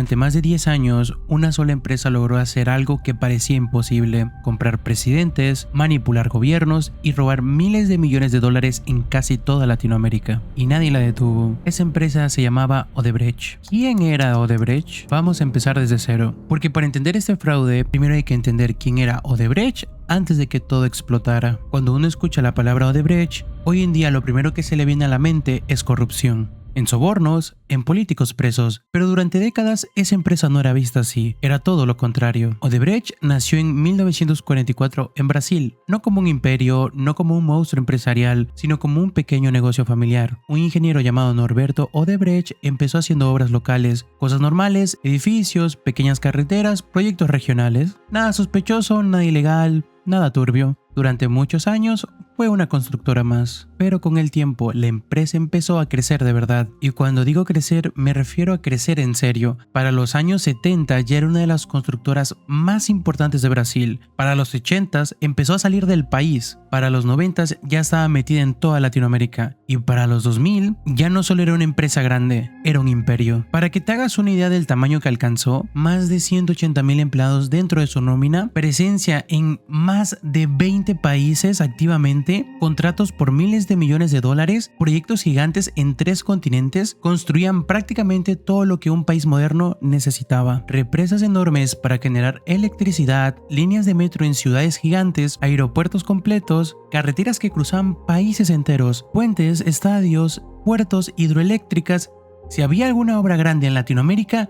durante más de 10 años, una sola empresa logró hacer algo que parecía imposible: comprar presidentes, manipular gobiernos y robar miles de millones de dólares en casi toda Latinoamérica. Y nadie la detuvo. Esa empresa se llamaba Odebrecht. ¿Quién era Odebrecht? Vamos a empezar desde cero, porque para entender este fraude, primero hay que entender quién era Odebrecht antes de que todo explotara. Cuando uno escucha la palabra Odebrecht, hoy en día lo primero que se le viene a la mente es corrupción. En sobornos, en políticos presos, pero durante décadas esa empresa no era vista así, era todo lo contrario. Odebrecht nació en 1944 en Brasil, no como un imperio, no como un monstruo empresarial, sino como un pequeño negocio familiar. Un ingeniero llamado Norberto Odebrecht empezó haciendo obras locales, cosas normales, edificios, pequeñas carreteras, proyectos regionales. Nada sospechoso, nada ilegal, nada turbio. Durante muchos años fue una constructora más, pero con el tiempo la empresa empezó a crecer de verdad. Y cuando digo crecer, me refiero a crecer en serio. Para los años 70 ya era una de las constructoras más importantes de Brasil. Para los 80s empezó a salir del país. Para los 90s ya estaba metida en toda Latinoamérica. Y para los 2000 ya no solo era una empresa grande, era un imperio. Para que te hagas una idea del tamaño que alcanzó, más de 180,000 empleados dentro de su nómina, presencia en más de 20 países activamente, contratos por miles de millones de dólares, proyectos gigantes en 3 continentes, construían prácticamente todo lo que un país moderno necesitaba. Represas enormes para generar electricidad, líneas de metro en ciudades gigantes, aeropuertos completos, carreteras que cruzaban países enteros, puentes, estadios, puertos, hidroeléctricas. Si había alguna obra grande en Latinoamérica,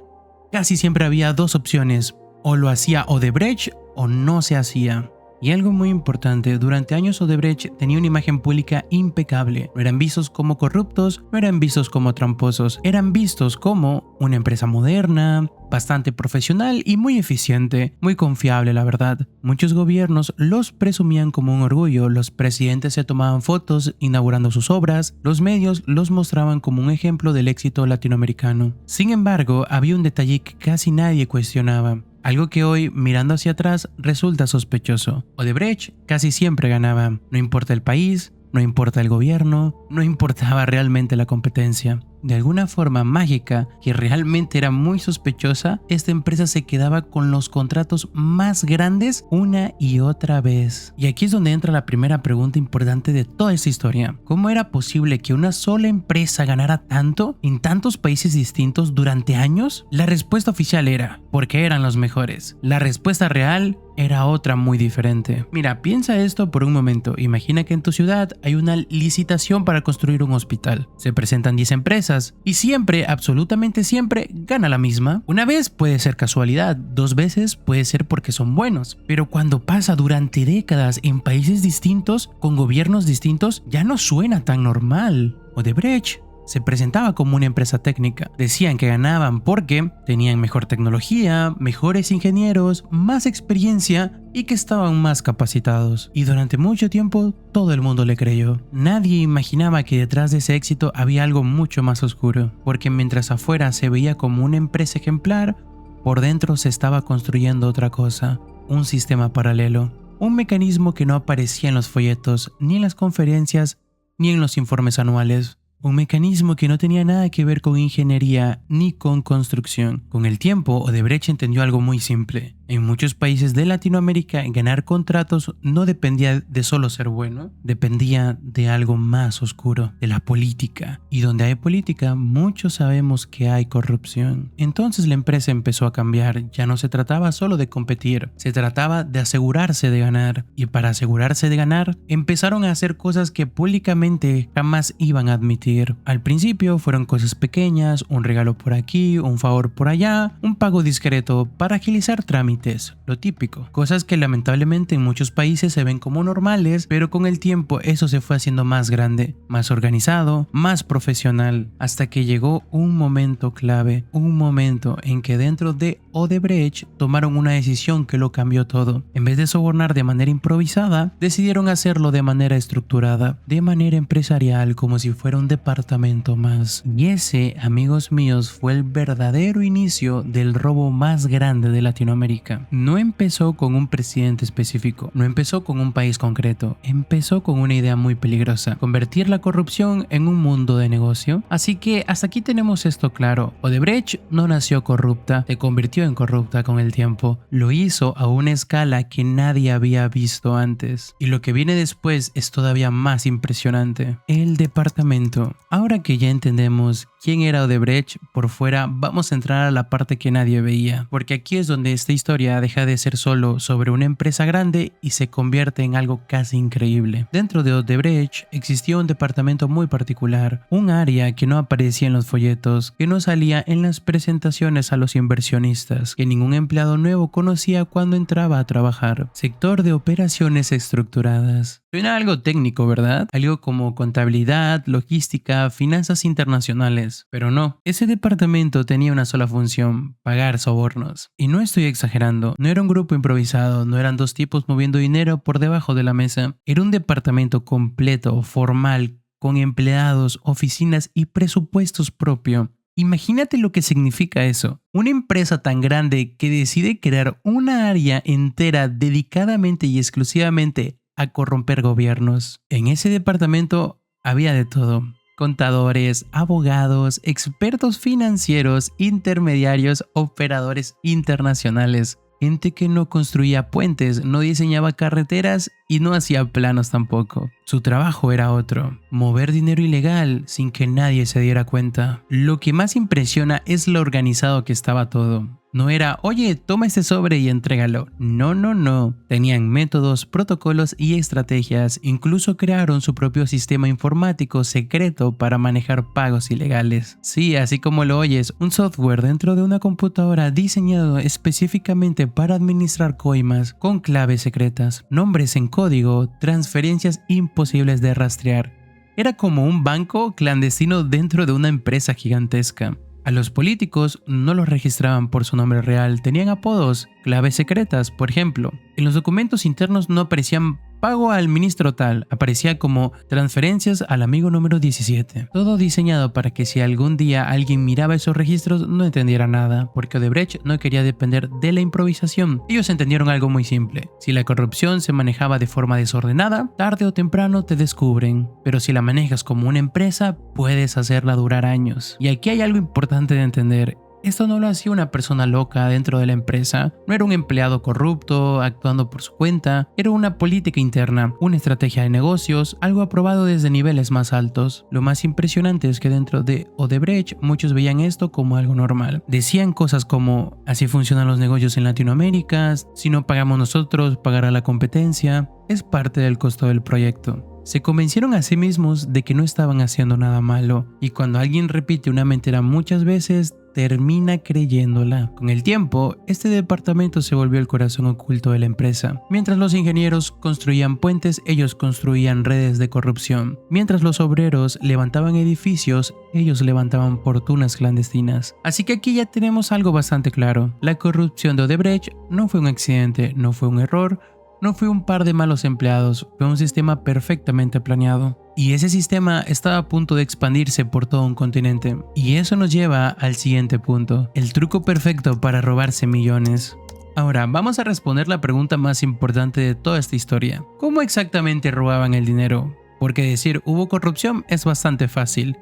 casi siempre había 2 opciones: o lo hacía Odebrecht o no se hacía. Y algo muy importante, durante años Odebrecht tenía una imagen pública impecable. No eran vistos como corruptos, no eran vistos como tramposos, eran vistos como una empresa moderna, bastante profesional y muy eficiente, muy confiable, la verdad. Muchos gobiernos los presumían como un orgullo, los presidentes se tomaban fotos inaugurando sus obras, los medios los mostraban como un ejemplo del éxito latinoamericano. Sin embargo, había un detalle que casi nadie cuestionaba. Algo que hoy, mirando hacia atrás, resulta sospechoso. Odebrecht casi siempre ganaba. No importa el país, no importa el gobierno, no importaba realmente la competencia. De alguna forma mágica, que realmente era muy sospechosa, esta empresa se quedaba con los contratos más grandes una y otra vez. Y aquí es donde entra la primera pregunta importante de toda esta historia. ¿Cómo era posible que una sola empresa ganara tanto en tantos países distintos durante años? La respuesta oficial era: porque eran los mejores. La respuesta real era otra muy diferente. Mira, piensa esto por un momento. Imagina que en tu ciudad hay una licitación para construir un hospital. Se presentan 10 empresas y siempre, absolutamente siempre, gana la misma. Una vez puede ser casualidad, 2 veces puede ser porque son buenos. Pero cuando pasa durante décadas en países distintos, con gobiernos distintos, ya no suena tan normal. Odebrecht se presentaba como una empresa técnica. Decían que ganaban porque tenían mejor tecnología, mejores ingenieros, más experiencia y que estaban más capacitados. Y durante mucho tiempo todo el mundo le creyó. Nadie imaginaba que detrás de ese éxito había algo mucho más oscuro, porque mientras afuera se veía como una empresa ejemplar, por dentro se estaba construyendo otra cosa, un sistema paralelo, un mecanismo que no aparecía en los folletos, ni en las conferencias, ni en los informes anuales. Un mecanismo que no tenía nada que ver con ingeniería ni con construcción. Con el tiempo, Odebrecht entendió algo muy simple. En muchos países de Latinoamérica, ganar contratos no dependía de solo ser bueno, dependía de algo más oscuro, de la política. Y donde hay política, muchos sabemos que hay corrupción. Entonces la empresa empezó a cambiar. Ya no se trataba solo de competir, se trataba de asegurarse de ganar. Y para asegurarse de ganar, empezaron a hacer cosas que públicamente jamás iban a admitir. Al principio fueron cosas pequeñas, un regalo por aquí, un favor por allá, un pago discreto para agilizar trámites. Lo típico, cosas que lamentablemente en muchos países se ven como normales, pero con el tiempo eso se fue haciendo más grande, más organizado, más profesional, hasta que llegó un momento clave, un momento en que dentro de Odebrecht tomaron una decisión que lo cambió todo. En vez de sobornar de manera improvisada, decidieron hacerlo de manera estructurada, de manera empresarial, como si fuera un departamento más. Y ese, amigos míos, fue el verdadero inicio del robo más grande de Latinoamérica. Latinoamérica. No empezó con un presidente específico, no empezó con un país concreto, empezó con una idea muy peligrosa: convertir la corrupción en un mundo de negocio. Así que hasta aquí tenemos esto claro: Odebrecht no nació corrupta, se convirtió en corrupta con el tiempo. Lo hizo a una escala que nadie había visto antes. Y lo que viene después es todavía más impresionante: el departamento. Ahora que ya entendemos quién era Odebrecht por fuera, vamos a entrar a la parte que nadie veía, porque aquí es donde esta historia deja de ser solo sobre una empresa grande y se convierte en algo casi increíble. Dentro de Odebrecht existía un departamento muy particular, un área que no aparecía en los folletos, que no salía en las presentaciones a los inversionistas, que ningún empleado nuevo conocía cuando entraba a trabajar: sector de operaciones estructuradas. Suena algo técnico, ¿verdad? Algo como contabilidad, logística, finanzas internacionales. Pero no, ese departamento tenía una sola función: pagar sobornos. Y no estoy exagerando, no era un grupo improvisado, no eran dos tipos moviendo dinero por debajo de la mesa. Era un departamento completo, formal, con empleados, oficinas y presupuestos propio. Imagínate lo que significa eso. Una empresa tan grande que decide crear una área entera dedicadamente y exclusivamente a corromper gobiernos. En ese departamento había de todo: contadores, abogados, expertos financieros, intermediarios, operadores internacionales. Gente que no construía puentes, no diseñaba carreteras y no hacía planos tampoco. Su trabajo era otro: mover dinero ilegal sin que nadie se diera cuenta. Lo que más impresiona es lo organizado que estaba todo. No era: oye, toma este sobre y entrégalo. No, no, no. Tenían métodos, protocolos y estrategias. Incluso crearon su propio sistema informático secreto para manejar pagos ilegales. Sí, así como lo oyes, un software dentro de una computadora diseñado específicamente para administrar coimas con claves secretas, nombres en código, transferencias imposibles de rastrear. Era como un banco clandestino dentro de una empresa gigantesca. A los políticos no los registraban por su nombre real, tenían apodos, claves secretas. Por ejemplo, en los documentos internos no aparecían pago al ministro tal, aparecía como transferencias al amigo número 17. Todo diseñado para que si algún día alguien miraba esos registros no entendiera nada, porque Odebrecht no quería depender de la improvisación. Ellos entendieron algo muy simple: si la corrupción se manejaba de forma desordenada, tarde o temprano te descubren, pero si la manejas como una empresa, puedes hacerla durar años. Y aquí hay algo importante de entender: esto no lo hacía una persona loca dentro de la empresa, no era un empleado corrupto actuando por su cuenta, era una política interna, una estrategia de negocios, algo aprobado desde niveles más altos. Lo más impresionante es que dentro de Odebrecht muchos veían esto como algo normal. Decían cosas como: así funcionan los negocios en Latinoamérica, si no pagamos nosotros, pagará la competencia, es parte del costo del proyecto. Se convencieron a sí mismos de que no estaban haciendo nada malo, y cuando alguien repite una mentira muchas veces, termina creyéndola. Con el tiempo, este departamento se volvió el corazón oculto de la empresa. Mientras los ingenieros construían puentes, ellos construían redes de corrupción. Mientras los obreros levantaban edificios, ellos levantaban fortunas clandestinas. Así que aquí ya tenemos algo bastante claro: la corrupción de Odebrecht no fue un accidente, no fue un error, no fue un par de malos empleados, fue un sistema perfectamente planeado. Y ese sistema estaba a punto de expandirse por todo un continente. Y eso nos lleva al siguiente punto: el truco perfecto para robarse millones. Ahora, vamos a responder la pregunta más importante de toda esta historia: ¿cómo exactamente robaban el dinero? Porque decir hubo corrupción es bastante fácil,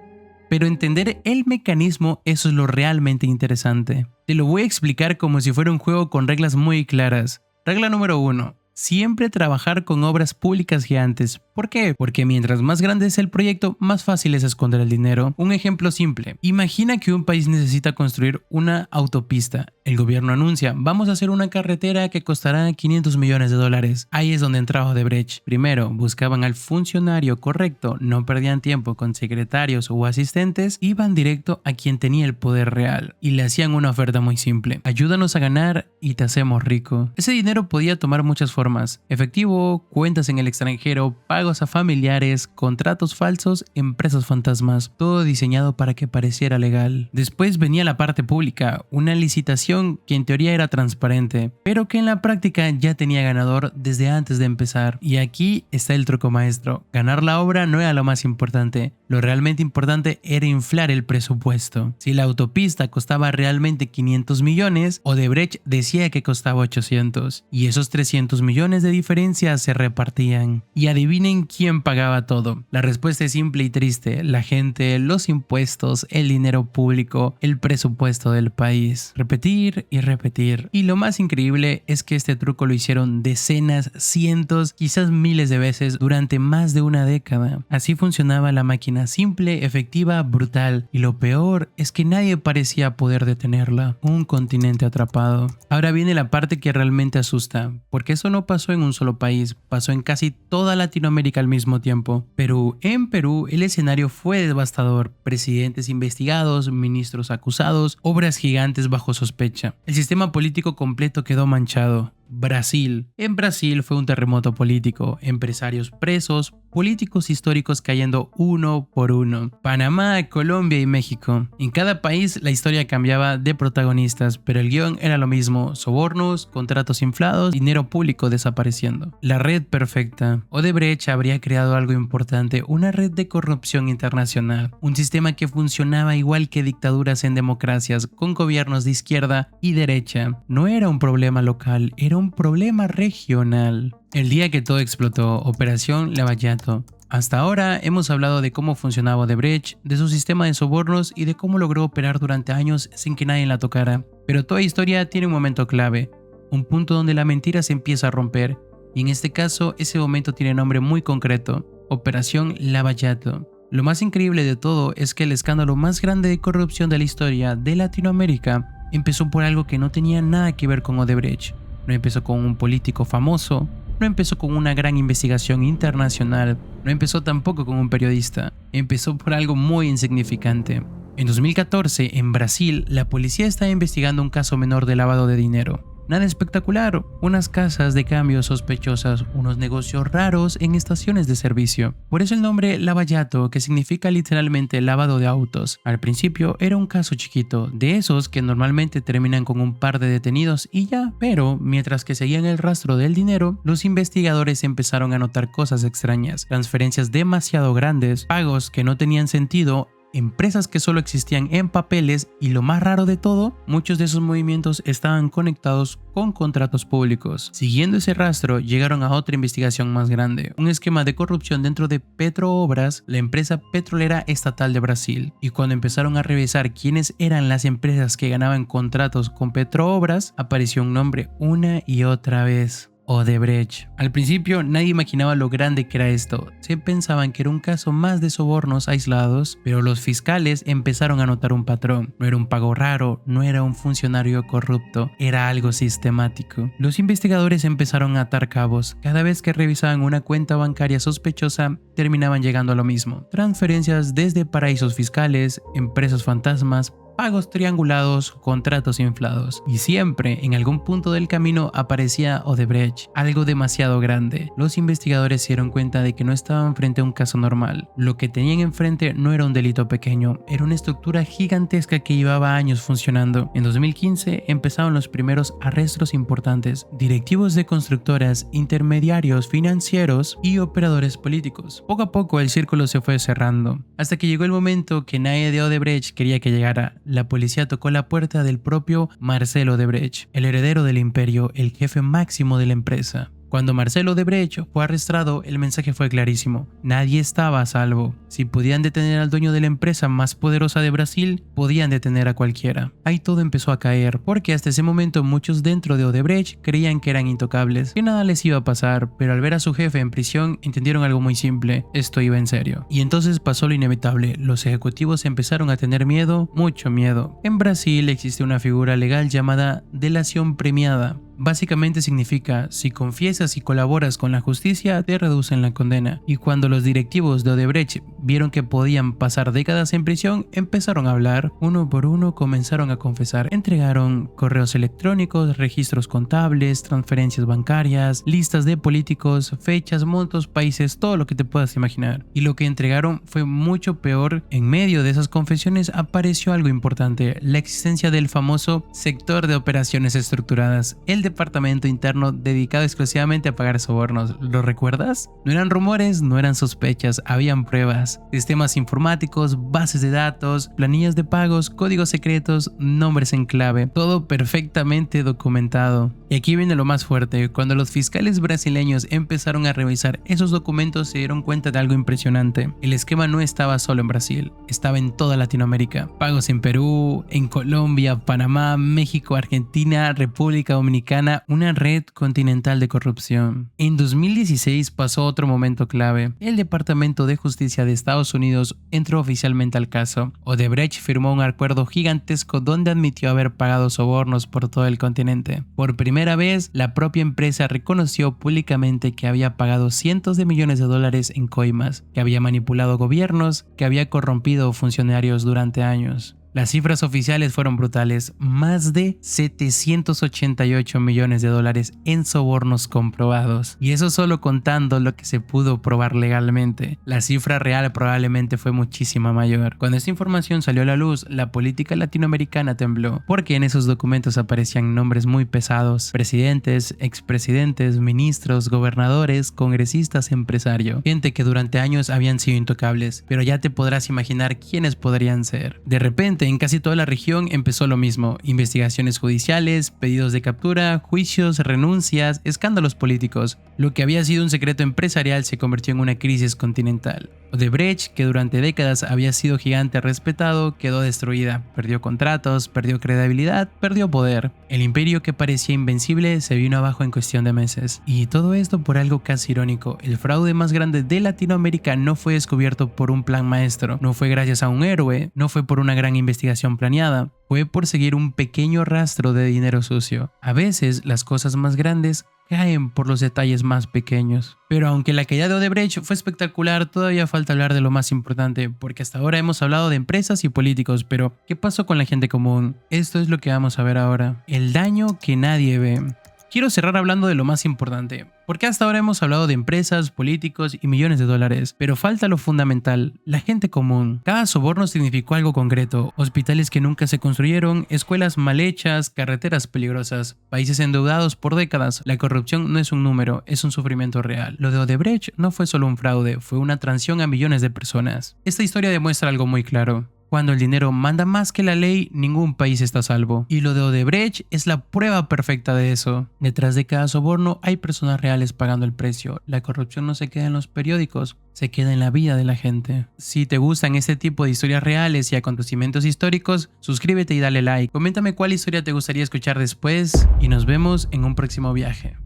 pero entender el mecanismo, eso es lo realmente interesante. Te lo voy a explicar como si fuera un juego con reglas muy claras. Regla número 1: siempre trabajar con obras públicas gigantes. ¿Por qué? Porque mientras más grande es el proyecto, más fácil es esconder el dinero. Un ejemplo simple: imagina que un país necesita construir una autopista. El gobierno anuncia: vamos a hacer una carretera que costará 500 millones de dólares. Ahí es donde entraba Odebrecht. Primero, buscaban al funcionario correcto, no perdían tiempo con secretarios o asistentes, iban directo a quien tenía el poder real y le hacían una oferta muy simple: ayúdanos a ganar y te hacemos rico. Ese dinero podía tomar muchas formas. formas: efectivo, cuentas en el extranjero, pagos a familiares, contratos falsos, empresas fantasmas, todo diseñado para que pareciera legal. Después venía la parte pública, una licitación que en teoría era transparente, pero que en la práctica ya tenía ganador desde antes de empezar. Y aquí está el truco maestro: ganar la obra no era lo más importante, lo realmente importante era inflar el presupuesto. Si la autopista costaba realmente 500 millones, Odebrecht decía que costaba 800, y esos 300 millones de diferencia se repartían. Y adivinen quién pagaba todo. La respuesta es simple y triste: la gente, los impuestos, el dinero público, el presupuesto del país. Repetir y repetir. Y lo más increíble es que este truco lo hicieron decenas, cientos, quizás miles de veces durante más de una década. Así funcionaba la máquina: simple, efectiva, brutal. Y lo peor es que nadie parecía poder detenerla. Un continente atrapado. Ahora viene la parte que realmente asusta, porque eso no pasó en un solo país, pasó en casi toda Latinoamérica al mismo tiempo. Perú. En Perú el escenario fue devastador: presidentes investigados, ministros acusados, obras gigantes bajo sospecha. El sistema político completo quedó manchado. Brasil. En Brasil fue un terremoto político, empresarios presos, políticos históricos cayendo uno por uno. Panamá, Colombia y México. En cada país la historia cambiaba de protagonistas, pero el guión era lo mismo: sobornos, contratos inflados, dinero público desapareciendo. La red perfecta. Odebrecht habría creado algo importante: una red de corrupción internacional, un sistema que funcionaba igual que dictaduras en democracias, con gobiernos de izquierda y derecha. No era un problema local, era un problema regional. El día que todo explotó, Operación Lavallato. Hasta ahora hemos hablado de cómo funcionaba Odebrecht, de su sistema de sobornos y de cómo logró operar durante años sin que nadie la tocara. Pero toda historia tiene un momento clave, un punto donde la mentira se empieza a romper, y en este caso ese momento tiene nombre muy concreto: Operación Lavallato. Lo más increíble de todo es que el escándalo más grande de corrupción de la historia de Latinoamérica empezó por algo que no tenía nada que ver con Odebrecht. No empezó con un político famoso, no empezó con una gran investigación internacional, no empezó tampoco con un periodista, empezó por algo muy insignificante. En 2014, en Brasil, la policía estaba investigando un caso menor de lavado de dinero. Nada espectacular, unas casas de cambio sospechosas, unos negocios raros en estaciones de servicio. Por eso el nombre Lavallato, que significa literalmente lavado de autos. Al principio era un caso chiquito, de esos que normalmente terminan con un par de detenidos y ya. Pero mientras que seguían el rastro del dinero, los investigadores empezaron a notar cosas extrañas: transferencias demasiado grandes, pagos que no tenían sentido, empresas que solo existían en papeles, y lo más raro de todo, muchos de esos movimientos estaban conectados con contratos públicos. Siguiendo ese rastro, llegaron a otra investigación más grande: un esquema de corrupción dentro de Petroobras, la empresa petrolera estatal de Brasil. Y cuando empezaron a revisar quiénes eran las empresas que ganaban contratos con Petroobras, apareció un nombre una y otra vez: Odebrecht. Al principio nadie imaginaba lo grande que era esto. Se pensaban que era un caso más de sobornos aislados, pero los fiscales empezaron a notar un patrón. No era un pago raro, no era un funcionario corrupto, era algo sistemático. Los investigadores empezaron a atar cabos. Cada vez que revisaban una cuenta bancaria sospechosa, terminaban llegando a lo mismo: transferencias desde paraísos fiscales, empresas fantasmas, pagos triangulados, contratos inflados. Y siempre, en algún punto del camino, aparecía Odebrecht, algo demasiado grande. Los investigadores se dieron cuenta de que no estaban frente a un caso normal. Lo que tenían enfrente no era un delito pequeño, era una estructura gigantesca que llevaba años funcionando. En 2015 empezaron los primeros arrestos importantes: directivos de constructoras, intermediarios financieros y operadores políticos. Poco a poco el círculo se fue cerrando, hasta que llegó el momento que nadie de Odebrecht quería que llegara. La policía tocó la puerta del propio Marcel Odebrecht, el heredero del imperio, el jefe máximo de la empresa. Cuando Marcel Odebrecht fue arrestado, el mensaje fue clarísimo: nadie estaba a salvo. Si podían detener al dueño de la empresa más poderosa de Brasil, podían detener a cualquiera. Ahí todo empezó a caer, porque hasta ese momento muchos dentro de Odebrecht creían que eran intocables, que nada les iba a pasar, pero al ver a su jefe en prisión entendieron algo muy simple: esto iba en serio. Y entonces pasó lo inevitable: los ejecutivos empezaron a tener miedo, mucho miedo. En Brasil existe una figura legal llamada delación premiada. Básicamente significa: si confiesas y colaboras con la justicia, te reducen la condena. Y cuando los directivos de Odebrecht vieron que podían pasar décadas en prisión, empezaron a hablar. Uno por uno comenzaron a confesar. Entregaron correos electrónicos, registros contables, transferencias bancarias, listas de políticos, fechas, montos, países, todo lo que te puedas imaginar. Y lo que entregaron fue mucho peor. En medio de esas confesiones apareció algo importante: la existencia del famoso sector de operaciones estructuradas, el departamento interno dedicado exclusivamente a pagar sobornos. ¿Lo recuerdas? No eran rumores, no eran sospechas, habían pruebas. Sistemas informáticos, bases de datos, planillas de pagos, códigos secretos, nombres en clave, todo perfectamente documentado. Y aquí viene lo más fuerte: cuando los fiscales brasileños empezaron a revisar esos documentos se dieron cuenta de algo impresionante. El esquema no estaba solo en Brasil, estaba en toda Latinoamérica. Pagos en Perú, en Colombia, Panamá, México, Argentina, República Dominicana, una red continental de corrupción. En 2016 pasó otro momento clave. El Departamento de Justicia de Estados Unidos entró oficialmente al caso. Odebrecht firmó un acuerdo gigantesco donde admitió haber pagado sobornos por todo el continente. Por primera vez, la propia empresa reconoció públicamente que había pagado cientos de millones de dólares en coimas, que había manipulado gobiernos, que había corrompido funcionarios durante años. Las cifras oficiales fueron brutales: más de 788 millones de dólares en sobornos comprobados. Y eso solo contando lo que se pudo probar legalmente. La cifra real probablemente fue muchísima mayor. Cuando esta información salió a la luz, la política latinoamericana tembló, porque en esos documentos aparecían nombres muy pesados: presidentes, expresidentes, ministros, gobernadores, congresistas, empresarios, gente que durante años habían sido intocables. Pero ya te podrás imaginar quiénes podrían ser. De repente, en casi toda la región empezó lo mismo: investigaciones judiciales, pedidos de captura, juicios, renuncias, escándalos políticos. Lo que había sido un secreto empresarial se convirtió en una crisis continental. Odebrecht, que durante décadas había sido gigante respetado, quedó destruida. Perdió contratos, perdió credibilidad, perdió poder. El imperio que parecía invencible se vino abajo en cuestión de meses. Y todo esto por algo casi irónico: el fraude más grande de Latinoamérica no fue descubierto por un plan maestro, no fue gracias a un héroe, no fue por una gran investigación planeada, fue por seguir un pequeño rastro de dinero sucio. A veces las cosas más grandes caen por los detalles más pequeños. Pero aunque la caída de Odebrecht fue espectacular, todavía falta hablar de lo más importante, porque hasta ahora hemos hablado de empresas y políticos, pero ¿qué pasó con la gente común? Esto es lo que vamos a ver ahora: el daño que nadie ve. Quiero cerrar hablando de lo más importante, porque hasta ahora hemos hablado de empresas, políticos y millones de dólares, pero falta lo fundamental: la gente común. Cada soborno significó algo concreto: hospitales que nunca se construyeron, escuelas mal hechas, carreteras peligrosas, países endeudados por décadas. La corrupción no es un número, es un sufrimiento real. Lo de Odebrecht no fue solo un fraude, fue una traición a millones de personas. Esta historia demuestra algo muy claro: cuando el dinero manda más que la ley, ningún país está a salvo. Y lo de Odebrecht es la prueba perfecta de eso. Detrás de cada soborno hay personas reales pagando el precio. La corrupción no se queda en los periódicos, se queda en la vida de la gente. Si te gustan este tipo de historias reales y acontecimientos históricos, suscríbete y dale like. Coméntame cuál historia te gustaría escuchar después y nos vemos en un próximo viaje.